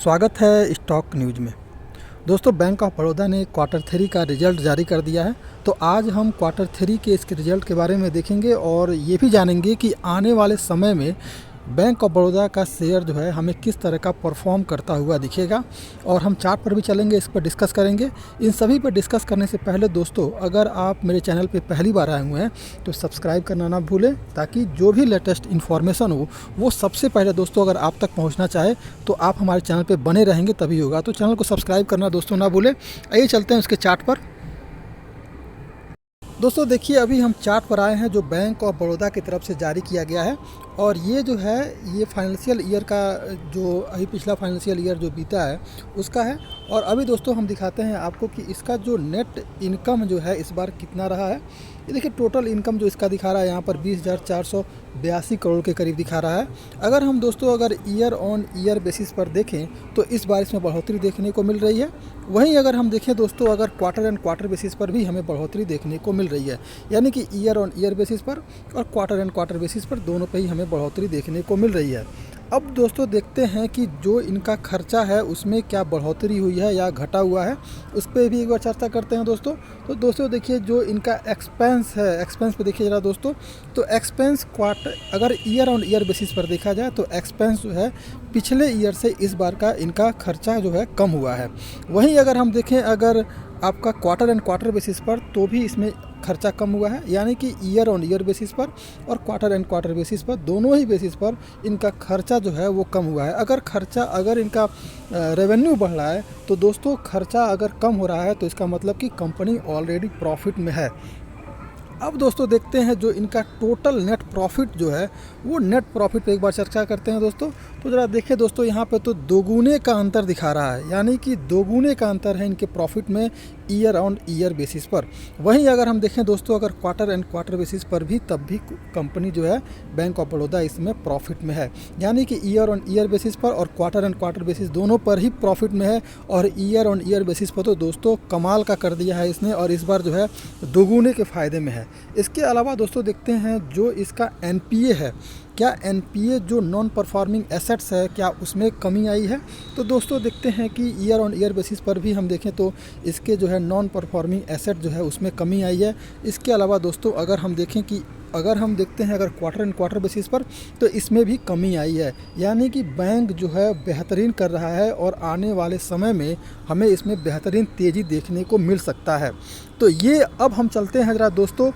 स्वागत है stock news में। दोस्तों, बैंक ऑफ बड़ौदा ने क्वार्टर थ्री का रिजल्ट जारी कर दिया है। तो आज हम क्वार्टर थ्री के इसके रिजल्ट के बारे में देखेंगे और ये भी जानेंगे कि आने वाले समय में बैंक ऑफ बड़ौदा का शेयर जो है हमें किस तरह का परफॉर्म करता हुआ दिखेगा। और हम चार्ट पर भी चलेंगे, इस पर डिस्कस करेंगे। इन सभी पर डिस्कस करने से पहले दोस्तों, अगर आप मेरे चैनल पे पहली बार आए हुए हैं तो सब्सक्राइब करना ना भूलें, ताकि जो भी लेटेस्ट इन्फॉर्मेशन हो वो सबसे पहले दोस्तों अगर आप तक पहुंचना चाहे तो आप हमारे चैनल पे बने रहेंगे तभी होगा। तो चैनल को सब्सक्राइब करना दोस्तों ना भूलें। आइए चलते हैं उसके चार्ट पर। दोस्तों देखिए, अभी हम चार्ट पर आए हैं जो बैंक ऑफ बड़ौदा की तरफ से जारी किया गया है। और ये जो है ये फाइनेंशियल ईयर का जो अभी पिछला फाइनेंशियल ईयर जो बीता है उसका है। और अभी दोस्तों हम दिखाते हैं आपको कि इसका जो नेट इनकम जो है इस बार कितना रहा है। ये देखिए, टोटल इनकम जो इसका दिखा रहा है यहाँ पर 20,482 करोड़ के करीब दिखा रहा है। अगर हम दोस्तों अगर ईयर ऑन ईयर बेसिस पर देखें तो इस बार इसमें बढ़ोतरी देखने को मिल रही है। वहीं अगर हम देखें दोस्तों, अगर क्वार्टर एंड क्वार्टर बेसिस पर भी हमें बढ़ोतरी देखने को मिल रही है, यानी कि ईयर ऑन ईयर बेसिस पर और क्वार्टर एंड क्वार्टर बेसिस पर दोनों पे ही हमें बढ़ोतरी देखने को मिल रही है। अब दोस्तों देखते हैं कि जो इनका खर्चा है उसमें क्या बढ़ोतरी हुई है या घटा हुआ है, उस पर भी एक बार चर्चा करते हैं दोस्तों। तो दोस्तों देखिए, जो इनका एक्सपेंस है, एक्सपेंस पे देखिए ज़रा दोस्तों। तो एक्सपेंस क्वार्टर अगर ईयर ऑन ईयर बेसिस पर देखा जाए तो एक्सपेंस जो है पिछले ईयर से इस बार का इनका खर्चा जो है कम हुआ है। वहीं अगर हम देखें अगर आपका क्वार्टर एंड क्वार्टर बेसिस पर तो भी इसमें खर्चा कम हुआ है, यानी कि ईयर ऑन ईयर बेसिस पर और क्वार्टर एंड क्वार्टर बेसिस पर दोनों ही बेसिस पर इनका खर्चा जो है वो कम हुआ है। अगर इनका रेवेन्यू बढ़ रहा है तो दोस्तों खर्चा अगर कम हो रहा है तो इसका मतलब कि कंपनी ऑलरेडी प्रॉफिट में है। अब दोस्तों देखते हैं जो इनका टोटल नेट प्रॉफिट जो है वो नेट प्रॉफिट पे एक बार चर्चा करते हैं दोस्तों। तो ज़रा देखिए दोस्तों, यहाँ पे तो दोगुने का अंतर दिखा रहा है, यानी कि दोगुने का अंतर है इनके प्रॉफिट में ईयर ऑन ईयर बेसिस पर। वहीं अगर हम देखें दोस्तों अगर क्वार्टर एंड क्वार्टर बेसिस पर भी तब भी कंपनी जो है बैंक ऑफ बड़ौदा इसमें प्रॉफिट में है, यानी कि ईयर ऑन ईयर बेसिस पर और क्वार्टर एंड क्वार्टर बेसिस दोनों पर ही प्रॉफिट में है। और ईयर ऑन ईयर बेसिस पर तो दोस्तों कमाल का कर दिया है इसने, और इस बार जो है दोगुने के फ़ायदे में है। इसके अलावा दोस्तों देखते हैं जो इसका एनपीए है, क्या एनपीए जो नॉन परफॉर्मिंग एसेट्स है क्या उसमें कमी आई है। तो दोस्तों देखते हैं कि ईयर ऑन ईयर बेसिस पर भी हम देखें तो इसके जो है नॉन परफॉर्मिंग एसेट जो है उसमें कमी आई है। इसके अलावा दोस्तों अगर हम देखते हैं अगर क्वार्टर एंड क्वार्टर बेसिस पर तो इसमें भी कमी आई है, यानी कि बैंक जो है बेहतरीन कर रहा है और आने वाले समय में हमें इसमें बेहतरीन तेज़ी देखने को मिल सकता है। तो ये अब हम चलते हैं ज़रा दोस्तों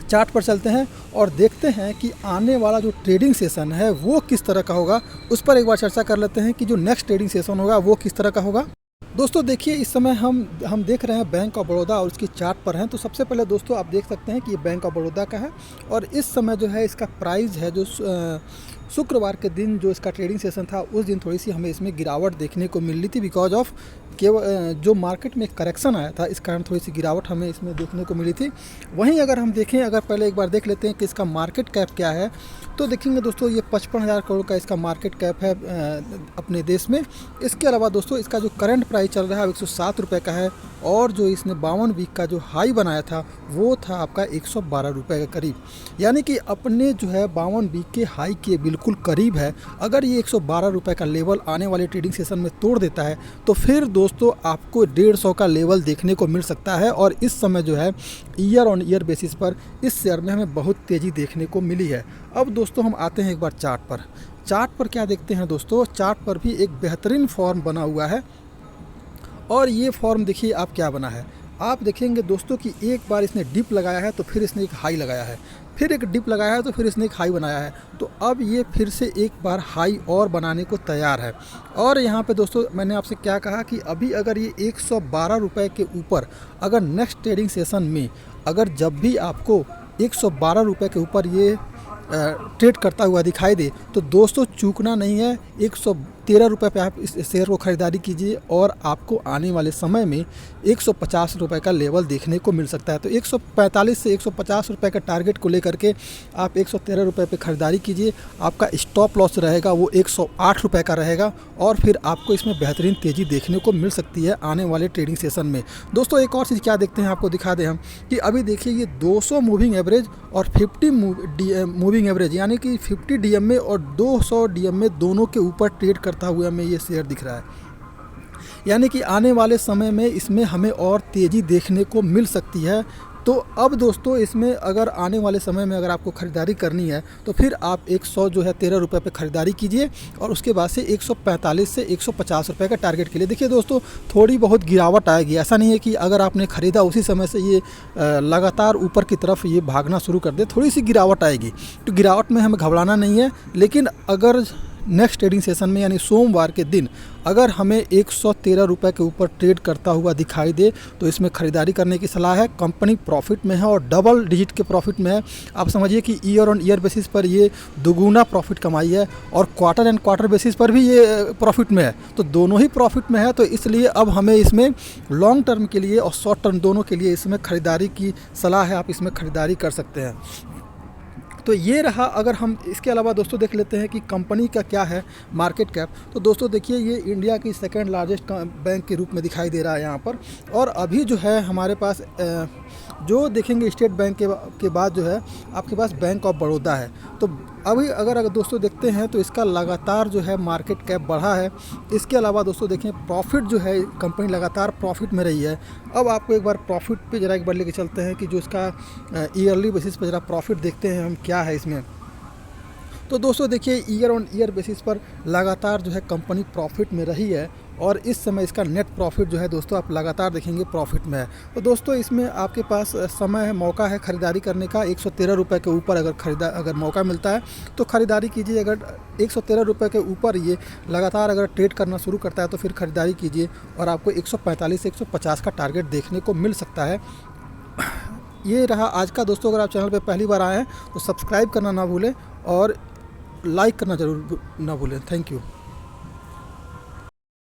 चार्ट पर चलते हैं और देखते हैं कि आने वाला जो ट्रेडिंग सेशन है वो किस तरह का होगा। उस पर एक बार चर्चा कर लेते हैं कि जो नेक्स्ट ट्रेडिंग सेशन होगा वो किस तरह का होगा। दोस्तों देखिए, इस समय हम देख रहे हैं बैंक ऑफ बड़ौदा और उसकी चार्ट पर हैं। तो सबसे पहले दोस्तों आप देख सकते हैं कि ये बैंक ऑफ बड़ौदा का है और इस समय जो है इसका प्राइस है जो शुक्रवार के दिन जो इसका ट्रेडिंग सेशन था उस दिन थोड़ी सी हमें इसमें गिरावट देखने को मिल रही थी, बिकॉज ऑफ केवल जो मार्केट में करेक्शन आया था इस कारण थोड़ी सी गिरावट हमें इसमें देखने को मिली थी। वहीं अगर हम देखें, अगर पहले एक बार देख लेते हैं कि इसका मार्केट कैप क्या है, तो देखेंगे दोस्तों ये 55,000 करोड़ का इसका मार्केट कैप है अपने देश में। इसके अलावा दोस्तों इसका जो करंट प्राइस चल रहा है 107 रुपये का है, और जो इसने 52 वीक का जो हाई बनाया था वो था आपका 112 रुपये के करीब, यानी कि अपने जो है 52 वीक के हाई के बिल्कुल करीब है। अगर ये 112 रुपये का लेवल आने वाले ट्रेडिंग सेशन में तोड़ देता है तो फिर दोस्तों आपको 150 का लेवल देखने को मिल सकता है। और इस समय जो है ईयर ऑन ईयर बेसिस पर इस शेयर में हमें बहुत तेज़ी देखने को मिली है। अब दोस्तों हम आते हैं एक बार चार्ट पर। चार्ट पर क्या देखते हैं दोस्तों, चार्ट पर भी एक बेहतरीन फॉर्म बना हुआ है। और ये फॉर्म देखिए आप क्या बना है, आप देखेंगे दोस्तों कि एक बार इसने डिप लगाया है तो फिर इसने एक हाई लगाया है, फिर एक डिप लगाया है तो फिर इसने एक हाई बनाया है। तो अब ये फिर से एक बार हाई और बनाने को तैयार है। और यहाँ पे दोस्तों मैंने आपसे क्या कहा कि अभी अगर ये 112 रुपये के ऊपर अगर नेक्स्ट ट्रेडिंग सेशन में अगर जब भी आपको 112 रुपये के ऊपर ये ट्रेड करता हुआ दिखाई दे तो दोस्तों चूकना नहीं है, 113 रुपये पे आप इस शेयर को ख़रीदारी कीजिए और आपको आने वाले समय में 150 रुपये का लेवल देखने को मिल सकता है। तो 145 से 150 रुपये का टारगेट को लेकर के आप 113 रुपये पे ख़रीदारी कीजिए। आपका स्टॉप लॉस रहेगा वो 108 रुपये का रहेगा और फिर आपको इसमें बेहतरीन तेज़ी देखने को मिल सकती है आने वाले ट्रेडिंग सेशन में। दोस्तों एक और चीज़ क्या देखते हैं, आपको दिखा दें हम कि अभी देखिए ये 200 मूविंग एवरेज और 50 मूविंग एवरेज यानी कि 50 डीएमए और 200 डीएमए दोनों के ऊपर ट्रेड करता करता हुआ हमें ये शेयर दिख रहा है। यानी कि आने वाले समय में इसमें हमें और तेज़ी देखने को मिल सकती है। तो अब दोस्तों इसमें अगर आने वाले समय में अगर आपको ख़रीदारी करनी है तो फिर आप 100 जो है 13 रुपये पे ख़रीदारी कीजिए और उसके बाद से 145 से 150 रुपये का टारगेट के लिए देखिए दोस्तों, थोड़ी बहुत गिरावट आएगी। ऐसा नहीं है कि अगर आपने ख़रीदा उसी समय से ये लगातार ऊपर की तरफ ये भागना शुरू कर दे, थोड़ी सी गिरावट आएगी। तो गिरावट में हमें घबराना नहीं है, लेकिन अगर नेक्स्ट ट्रेडिंग सेशन में यानी सोमवार के दिन अगर हमें 113 रुपये के ऊपर ट्रेड करता हुआ दिखाई दे तो इसमें ख़रीदारी करने की सलाह है। कंपनी प्रॉफिट में है और डबल डिजिट के प्रॉफिट में है। आप समझिए कि ईयर ऑन ईयर बेसिस पर ये दुगुना प्रॉफिट कमाई है और क्वार्टर एंड क्वार्टर बेसिस पर भी ये प्रॉफिट में है। तो दोनों ही प्रॉफिट में है, तो इसलिए अब हमें इसमें लॉन्ग टर्म के लिए और शॉर्ट टर्म दोनों के लिए इसमें ख़रीदारी की सलाह है। आप इसमें ख़रीदारी कर सकते हैं। तो ये रहा। अगर हम इसके अलावा दोस्तों देख लेते हैं कि कंपनी का क्या है मार्केट कैप, तो दोस्तों देखिए ये इंडिया की सेकंड लार्जेस्ट बैंक के रूप में दिखाई दे रहा है यहाँ पर। और अभी जो है हमारे पास जो देखेंगे स्टेट बैंक के बाद जो है आपके पास बैंक ऑफ बड़ौदा है। तो अभी अगर दोस्तों देखते हैं तो इसका लगातार जो है मार्केट कैप बढ़ा है। इसके अलावा दोस्तों देखें प्रॉफिट जो है कंपनी लगातार प्रॉफिट में रही है। अब आपको एक बार प्रॉफिट पे ज़रा एक बार लेके चलते हैं कि जो इसका ईयरली बेसिस पर ज़रा प्रॉफिट देखते हैं हम क्या है इसमें। तो दोस्तों देखिए ईयर ऑन ईयर बेसिस पर लगातार जो है कंपनी प्रॉफिट में रही है और इस समय इसका नेट प्रॉफिट जो है दोस्तों आप लगातार देखेंगे प्रॉफिट में है। तो दोस्तों इसमें आपके पास समय है, मौका है ख़रीदारी करने का। 113 रुपये के ऊपर अगर मौका मिलता है तो ख़रीदारी कीजिए। अगर 113 रुपये के ऊपर ये लगातार अगर ट्रेड करना शुरू करता है तो फिर ख़रीदारी कीजिए और आपको 145 से 150 का टारगेट देखने को मिल सकता है। ये रहा आज का दोस्तों। अगर आप चैनल पर पहली बार आए हैं तो सब्सक्राइब करना ना भूलें और लाइक करना ज़रूर ना भूलें। Thank you.